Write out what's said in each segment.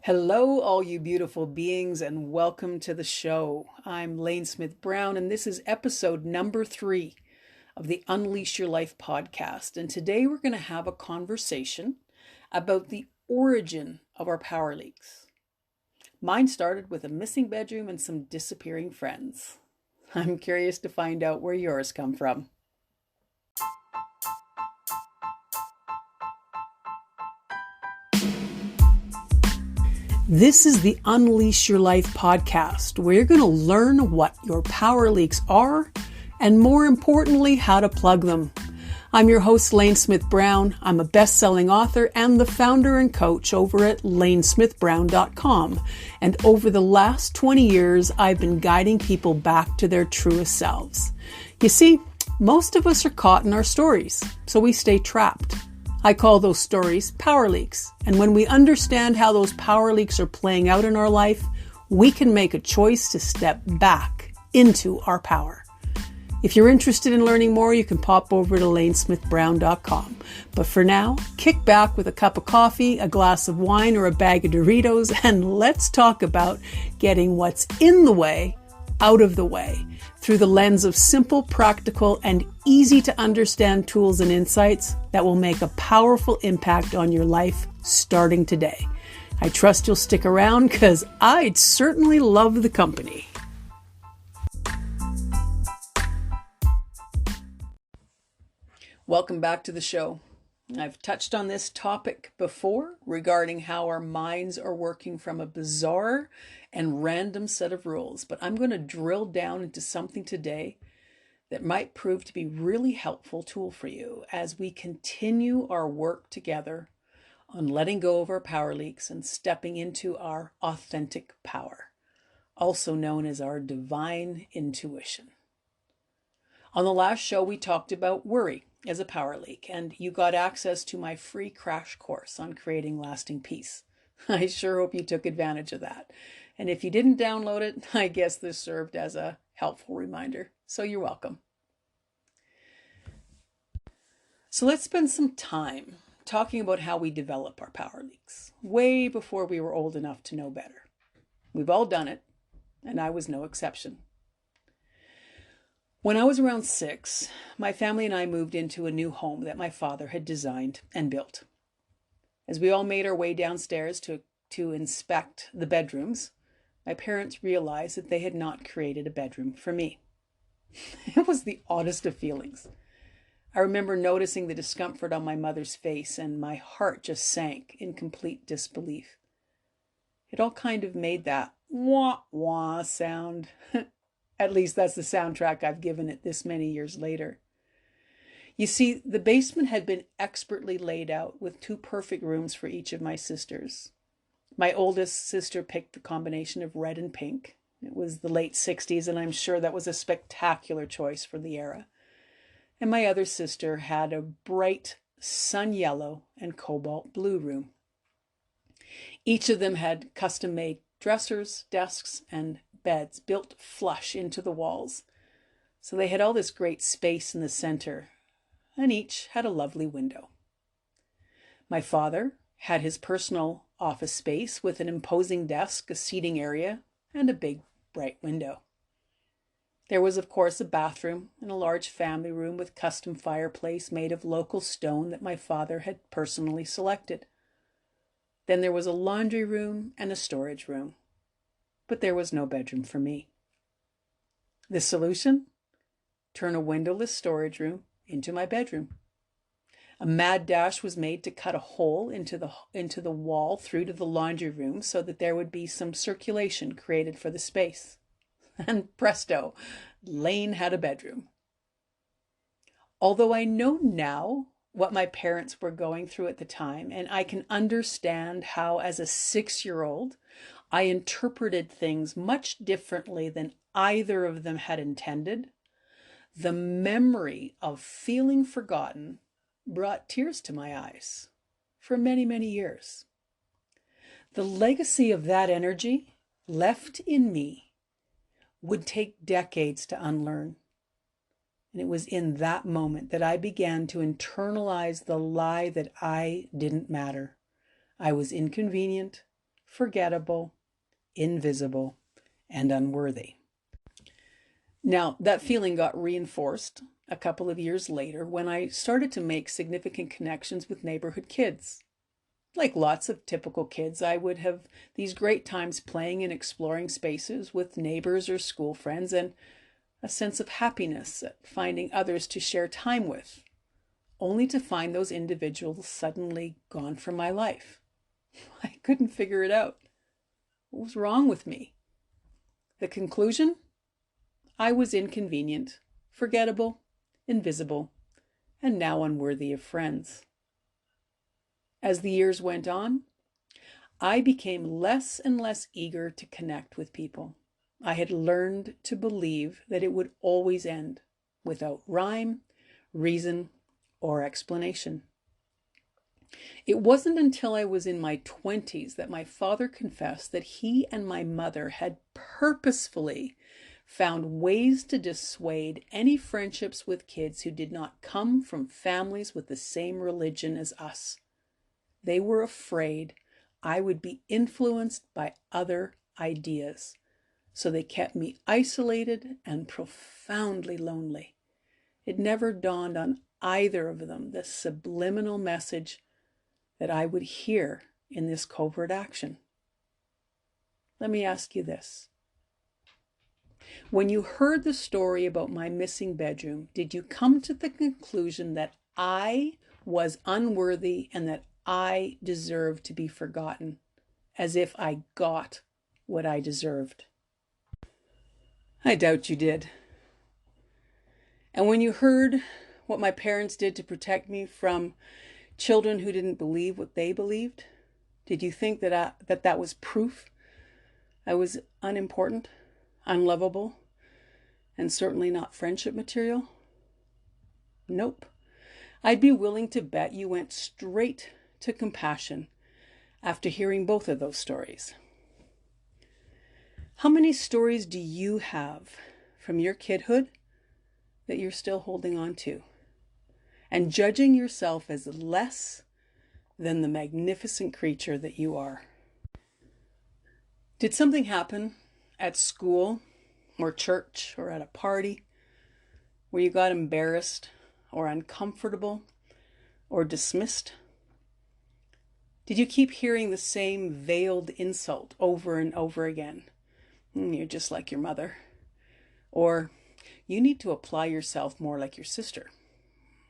Hello, all you beautiful beings, and welcome to the show. I'm Lane Smith Brown, and this is episode number 3 of the Unleash Your Life podcast. And today we're going to have a conversation about the origin of our power leaks. Mine started with a missing bedroom and some disappearing friends. I'm curious to find out where yours come from. This is the Unleash Your Life podcast, where you're going to learn what your power leaks are and, more importantly, how to plug them. I'm your host, Lane Smith Brown. I'm a best-selling author and the founder and coach over at lanesmithbrown.com. And over the last 20 years, I've been guiding people back to their truest selves. You see, most of us are caught in our stories, so we stay trapped. I call those stories power leaks. And when we understand how those power leaks are playing out in our life, we can make a choice to step back into our power. If you're interested in learning more, you can pop over to lanesmithbrown.com. But for now, kick back with a cup of coffee, a glass of wine, or a bag of Doritos, and let's talk about getting what's in the way out of the way through the lens of simple, practical, and easy to understand tools and insights that will make a powerful impact on your life starting today. I trust you'll stick around because I'd certainly love the company. Welcome back to the show. I've touched on this topic before regarding how our minds are working from a bizarre and random set of rules, but I'm going to drill down into something today that might prove to be really helpful tool for you as we continue our work together on letting go of our power leaks and stepping into our authentic power, also known as our divine intuition. On the last show, we talked about worry as a power leak, and you got access to my free crash course on creating lasting peace. I sure hope you took advantage of that. And if you didn't download it, I guess this served as a helpful reminder. So you're welcome. So let's spend some time talking about how we develop our power leaks, way before we were old enough to know better. We've all done it, and I was no exception. When I was around 6, my family and I moved into a new home that my father had designed and built. As we all made our way downstairs to inspect the bedrooms, my parents realized that they had not created a bedroom for me. It was the oddest of feelings. I remember noticing the discomfort on my mother's face, and my heart just sank in complete disbelief. It all kind of made that wah-wah sound. At least that's the soundtrack I've given it this many years later. You see, the basement had been expertly laid out with 2 perfect rooms for each of my sisters. My oldest sister picked the combination of red and pink. It was the late 60s, and I'm sure that was a spectacular choice for the era. And my other sister had a bright sun yellow and cobalt blue room. Each of them had custom-made dressers, desks, and beds built flush into the walls. So they had all this great space in the center, and each had a lovely window. My father had his personal office space with an imposing desk, a seating area, and a big, bright window. There was, of course, a bathroom and a large family room with custom fireplace made of local stone that my father had personally selected. Then there was a laundry room and a storage room. But there was no bedroom for me. The solution? Turn a windowless storage room into my bedroom. A mad dash was made to cut a hole into the wall through to the laundry room so that there would be some circulation created for the space. And presto, Lane had a bedroom. Although I know now what my parents were going through at the time, and I can understand how, as a 6-year-old, I interpreted things much differently than either of them had intended, the memory of feeling forgotten brought tears to my eyes for many, many years. The legacy of that energy left in me would take decades to unlearn. And it was in that moment that I began to internalize the lie that I didn't matter. I was inconvenient, forgettable, invisible, and unworthy. Now, that feeling got reinforced a couple of years later when I started to make significant connections with neighborhood kids. Like lots of typical kids, I would have these great times playing and exploring spaces with neighbors or school friends, and a sense of happiness at finding others to share time with, only to find those individuals suddenly gone from my life. I couldn't figure it out. What was wrong with me? The conclusion? I was inconvenient, forgettable, invisible, and now unworthy of friends. As the years went on, I became less and less eager to connect with people. I had learned to believe that it would always end without rhyme, reason, or explanation. It wasn't until I was in my 20s that my father confessed that he and my mother had purposefully found ways to dissuade any friendships with kids who did not come from families with the same religion as us. They were afraid I would be influenced by other ideas, so they kept me isolated and profoundly lonely. It never dawned on either of them the subliminal message that I would hear in this covert action. Let me ask you this. When you heard the story about my missing bedroom, did you come to the conclusion that I was unworthy and that I deserved to be forgotten, as if I got what I deserved? I doubt you did. And when you heard what my parents did to protect me from children who didn't believe what they believed, did you think that was proof I was unimportant, unlovable, and certainly not friendship material? Nope. I'd be willing to bet you went straight to compassion after hearing both of those stories. How many stories do you have from your kidhood that you're still holding on to and judging yourself as less than the magnificent creature that you are? Did something happen at school or church or at a party where you got embarrassed or uncomfortable or dismissed? Did you keep hearing the same veiled insult over and over again? You're just like your mother. Or you need to apply yourself more like your sister.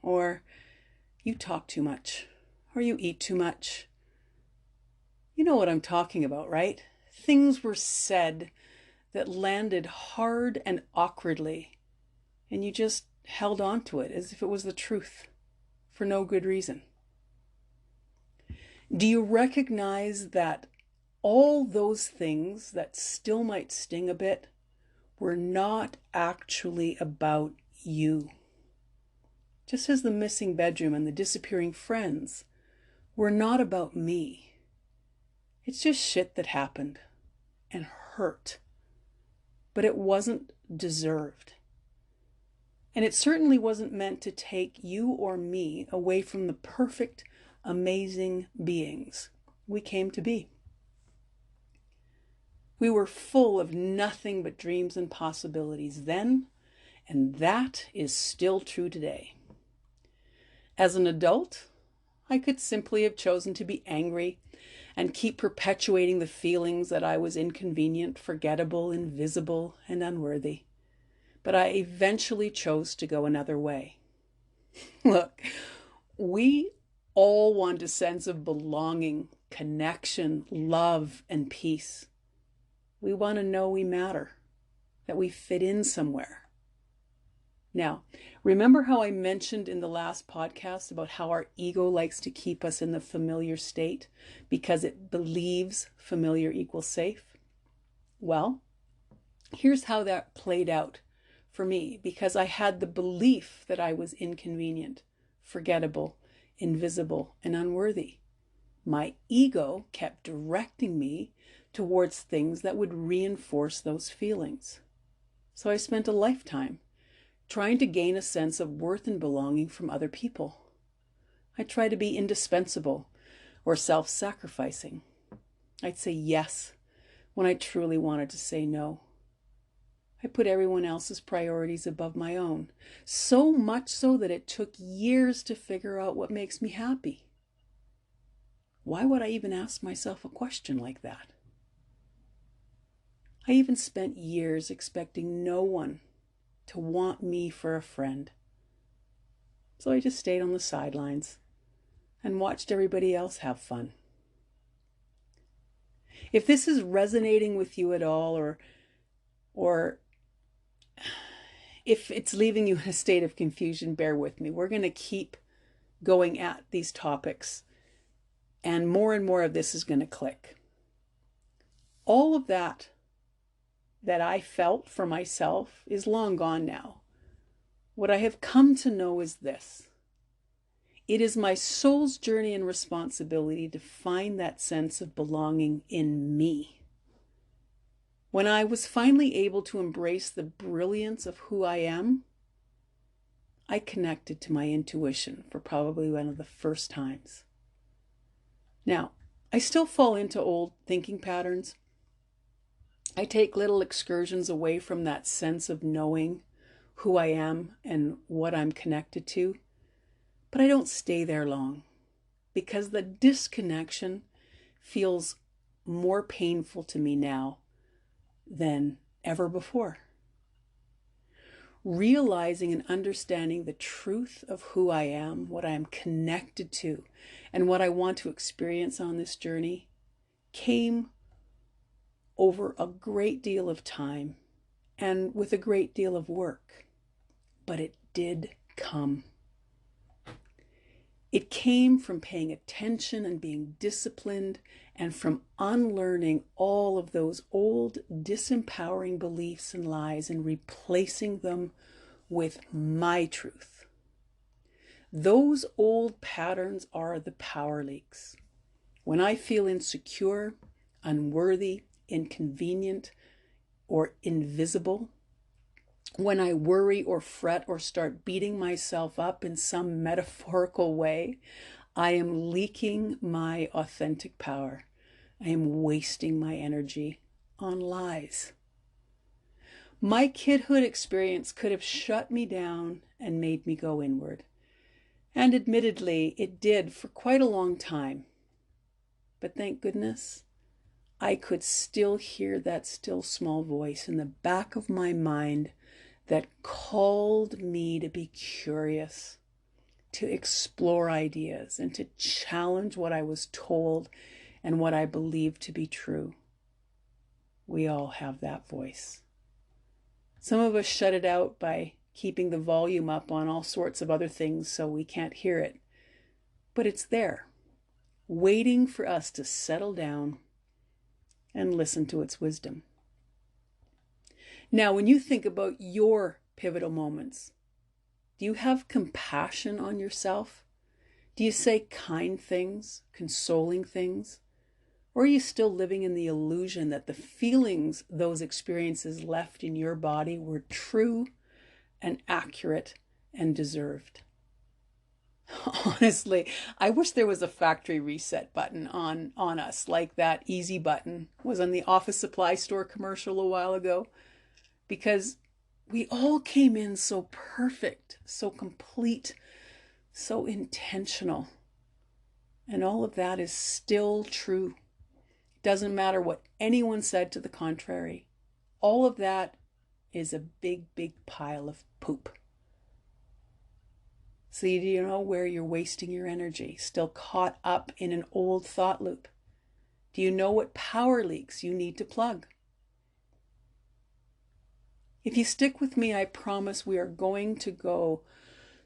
Or you talk too much. Or you eat too much. You know what I'm talking about, right? Things were said that landed hard and awkwardly, and you just held on to it as if it was the truth for no good reason. Do you recognize that all those things that still might sting a bit were not actually about you? Just as the missing bedroom and the disappearing friends were not about me. It's just shit that happened and hurt, but it wasn't deserved. And it certainly wasn't meant to take you or me away from the perfect, amazing beings we came to be. We were full of nothing but dreams and possibilities then, and that is still true today. As an adult, I could simply have chosen to be angry and keep perpetuating the feelings that I was inconvenient, forgettable, invisible, and unworthy. But I eventually chose to go another way. Look, we all want a sense of belonging, connection, love, and peace. We want to know we matter, that we fit in somewhere. Now, remember how I mentioned in the last podcast about how our ego likes to keep us in the familiar state because it believes familiar equals safe? Well, here's how that played out for me, because I had the belief that I was inconvenient, forgettable, invisible, and unworthy. My ego kept directing me towards things that would reinforce those feelings. So I spent a lifetime trying to gain a sense of worth and belonging from other people. I tried to be indispensable or self-sacrificing. I'd say yes when I truly wanted to say no. I put everyone else's priorities above my own, so much so that it took years to figure out what makes me happy. Why would I even ask myself a question like that? I even spent years expecting no one to want me for a friend. So I just stayed on the sidelines and watched everybody else have fun. If this is resonating with you at all, or if it's leaving you in a state of confusion, bear with me. We're going to keep going at these topics, and more of this is going to click. All of that I felt for myself is long gone now. What I have come to know is this. It is my soul's journey and responsibility to find that sense of belonging in me. When I was finally able to embrace the brilliance of who I am, I connected to my intuition for probably one of the first times. Now, I still fall into old thinking patterns. I take little excursions away from that sense of knowing who I am and what I'm connected to, but I don't stay there long because the disconnection feels more painful to me now than ever before. Realizing and understanding the truth of who I am, what I am connected to, and what I want to experience on this journey came over a great deal of time and with a great deal of work. But it did come. It came from paying attention and being disciplined, and from unlearning all of those old disempowering beliefs and lies and replacing them with my truth. Those old patterns are the power leaks. When I feel insecure, unworthy, inconvenient, or invisible, when I worry or fret or start beating myself up in some metaphorical way, I am leaking my authentic power. I am wasting my energy on lies. My kidhood experience could have shut me down and made me go inward. And admittedly, it did for quite a long time. But thank goodness, I could still hear that still small voice in the back of my mind that called me to be curious, to explore ideas, and to challenge what I was told and what I believed to be true. We all have that voice. Some of us shut it out by keeping the volume up on all sorts of other things so we can't hear it. But it's there, waiting for us to settle down and listen to its wisdom. Now, when you think about your pivotal moments, do you have compassion on yourself? Do you say kind things, consoling things? Or are you still living in the illusion that the feelings those experiences left in your body were true and accurate and deserved? Honestly, I wish there was a factory reset button on us, like that easy button was on the office supply store commercial a while ago. Because we all came in so perfect, so complete, so intentional. And all of that is still true. Doesn't matter what anyone said to the contrary. All of that is a big, big pile of poop. So do you know where you're wasting your energy? Still caught up in an old thought loop. Do you know what power leaks you need to plug? If you stick with me, I promise we are going to go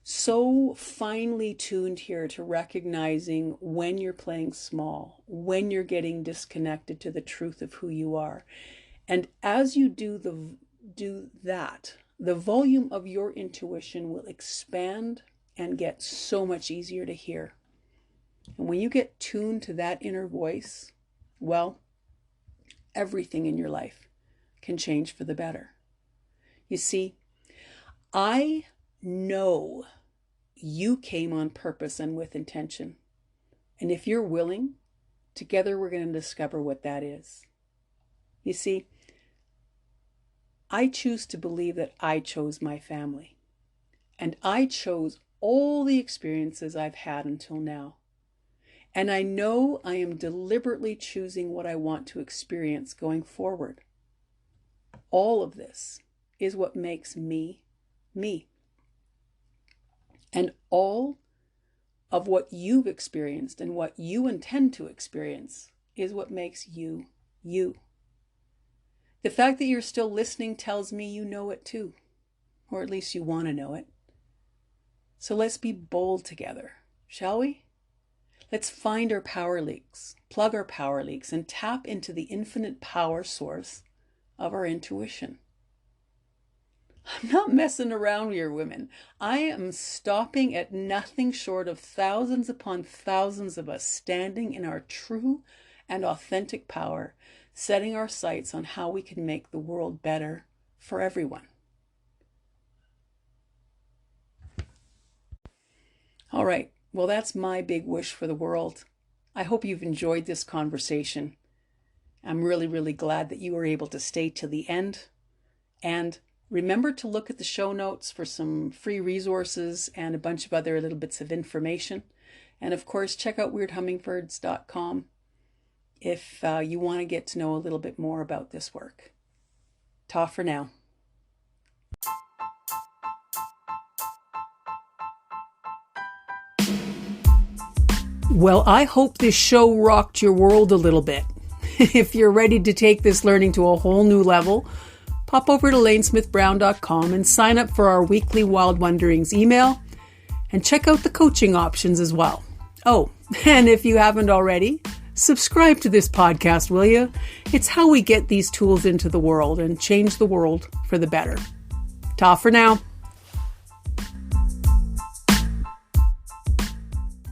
so finely tuned here to recognizing when you're playing small, when you're getting disconnected to the truth of who you are. And as you do that, the volume of your intuition will expand and get so much easier to hear. And when you get tuned to that inner voice, well, everything in your life can change for the better. You see, I know you came on purpose and with intention. And if you're willing Together, we're going to discover what that is. You see, I choose to believe that I chose my family, and I chose all the experiences I've had until now. And I know I am deliberately choosing what I want to experience going forward. All of this is what makes me, me. And all of what you've experienced and what you intend to experience is what makes you, you. The fact that you're still listening tells me you know it too, or at least you want to know it. So let's be bold together, shall we? Let's find our power leaks, plug our power leaks, and tap into the infinite power source of our intuition. I'm not messing around here, women. I am stopping at nothing short of thousands upon thousands of us standing in our true and authentic power, setting our sights on how we can make the world better for everyone. All right. Well, that's my big wish for the world. I hope you've enjoyed this conversation. I'm really, really glad that you were able to stay till the end. And remember to look at the show notes for some free resources and a bunch of other little bits of information. And of course, check out weirdhummingbirds.com if you want to get to know a little bit more about this work. Ta for now. Well, I hope this show rocked your world a little bit. If you're ready to take this learning to a whole new level, pop over to lanesmithbrown.com and sign up for our weekly Wild Wonderings email, and check out the coaching options as well. Oh, and if you haven't already, subscribe to this podcast, will you? It's how we get these tools into the world and change the world for the better. Ta for now.